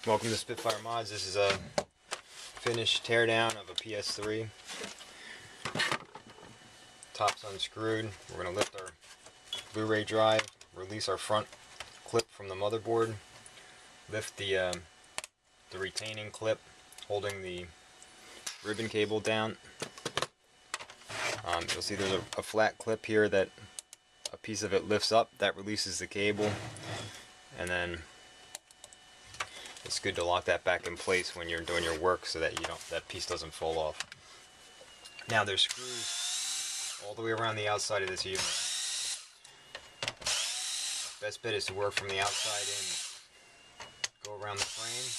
Welcome to Spitfire Mods. This is a finished teardown of a PS3. Top's unscrewed. We're going to lift our Blu-ray drive, release our front clip from the motherboard, lift the retaining clip holding the ribbon cable down. You'll see there's a flat clip here that a piece of it lifts up. That releases the cable, and then it's good to lock that back in place when you're doing your work so that that piece doesn't fall off. Now there's screws all the way around the outside of this unit. Best bet is to work from the outside in. Go around the frame,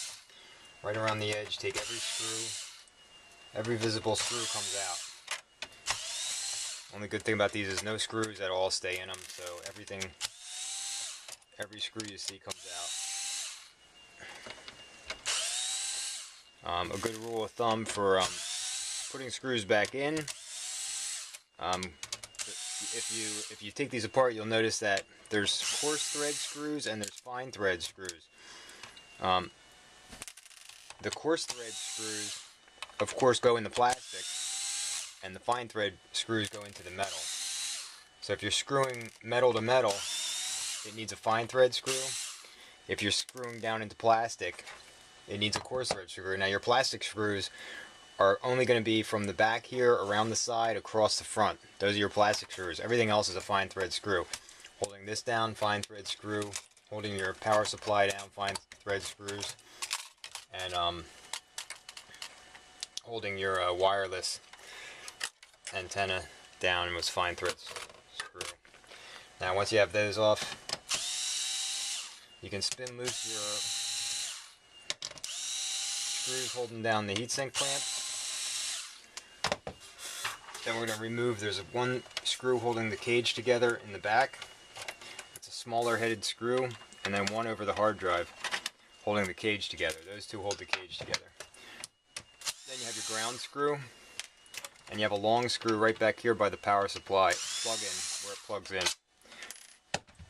right around the edge, take every screw. Every visible screw comes out. Only good thing about these is no screws at all stay in them, so every screw you see comes out. A good rule of thumb for putting screws back in, if you take these apart, you'll notice that there's coarse thread screws and there's fine thread screws. The coarse thread screws, of course, go in the plastic, and the fine thread screws go into the metal. So if you're screwing metal to metal, it needs a fine thread screw. If you're screwing down into plastic, it needs a coarse thread screw. Now your plastic screws are only going to be from the back here, around the side, across the front. Those are your plastic screws. Everything else is a fine thread screw. Holding this down, fine thread screw. Holding your power supply down, fine thread screws. And holding your wireless antenna down was fine thread screw. Now once you have those off, you can spin loose your screws holding down the heatsink clamp. Then we're going to remove, there's one screw holding the cage together in the back. It's a smaller headed screw, and then one over the hard drive holding the cage together. Those two hold the cage together. Then you have your ground screw, and you have a long screw right back here by the power supply plug-in, where it plugs in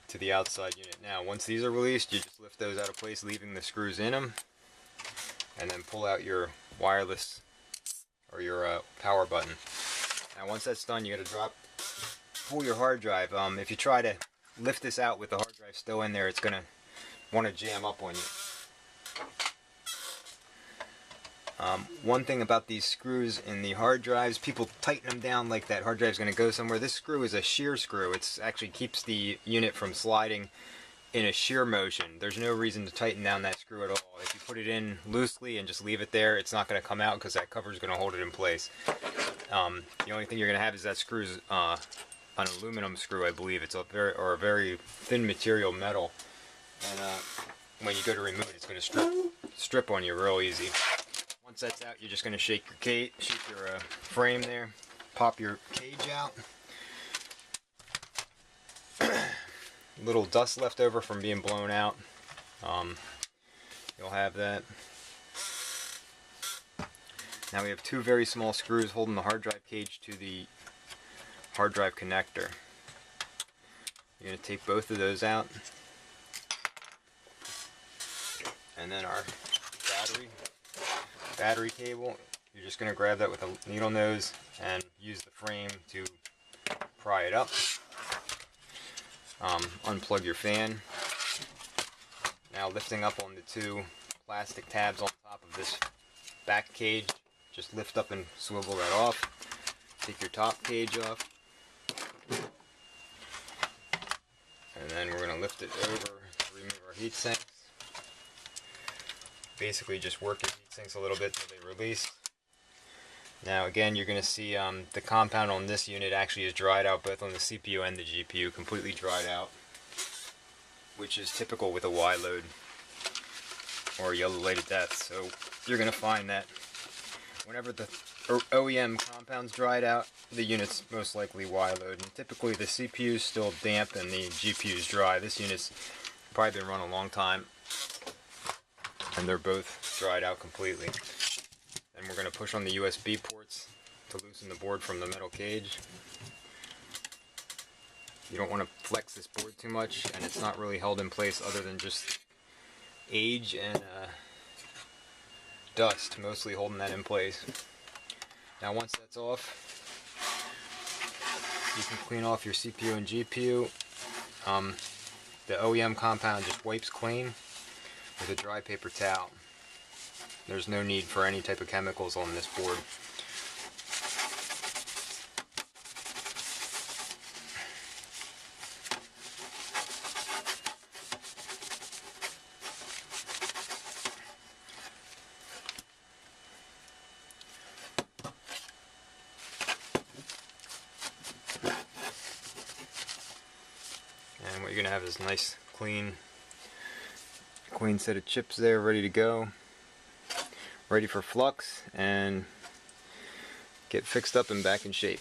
to the outside unit. Now once these are released, you just lift those out of place, leaving the screws in them, and then pull out your wireless or your power button. Now once that's done, you got to pull your hard drive. If you try to lift this out with the hard drive still in there, it's going to want to jam up on you. One thing about these screws in the hard drives, people tighten them down like that hard drive's going to go somewhere. This screw is a shear screw. It actually keeps the unit from sliding in a shear motion. There's no reason to tighten down that screw at all. If you put it in loosely and just leave it there, it's not going to come out because that cover is going to hold it in place. The only thing you're going to have is that screw's an aluminum screw, I believe. It's a very thin material metal, and when you go to remove it, it's going to strip on you real easy. Once that's out, you're just going to shake your frame there, pop your cage out. Little dust left over from being blown out. You'll have that. Now we have two very small screws holding the hard drive cage to the hard drive connector. You're going to take both of those out. And then our battery cable, you're just going to grab that with a needle nose and use the frame to pry it up. Unplug your fan. Now lifting up on the two plastic tabs on top of this back cage, just lift up and swivel that off. Take your top cage off. And then we're going to lift it over to remove our heat sinks. Basically just work your heat sinks a little bit till they release. Now again, you're going to see the compound on this unit actually is dried out, both on the CPU and the GPU, completely dried out, which is typical with a Y load or yellow light of death. So you're going to find that whenever the OEM compound's dried out, the unit's most likely Y load, and typically the CPU's still damp and the GPU's dry. This unit's probably been run a long time, and they're both dried out completely. Then we're going to push on the USB ports to loosen the board from the metal cage. You don't want to flex this board too much, and it's not really held in place other than just age and dust mostly holding that in place. Now once that's off, you can clean off your CPU and GPU. The OEM compound just wipes clean with a dry paper towel. There's no need for any type of chemicals on this board. And what you're going to have is a nice clean set of chips there ready to go, ready for flux and get fixed up and back in shape.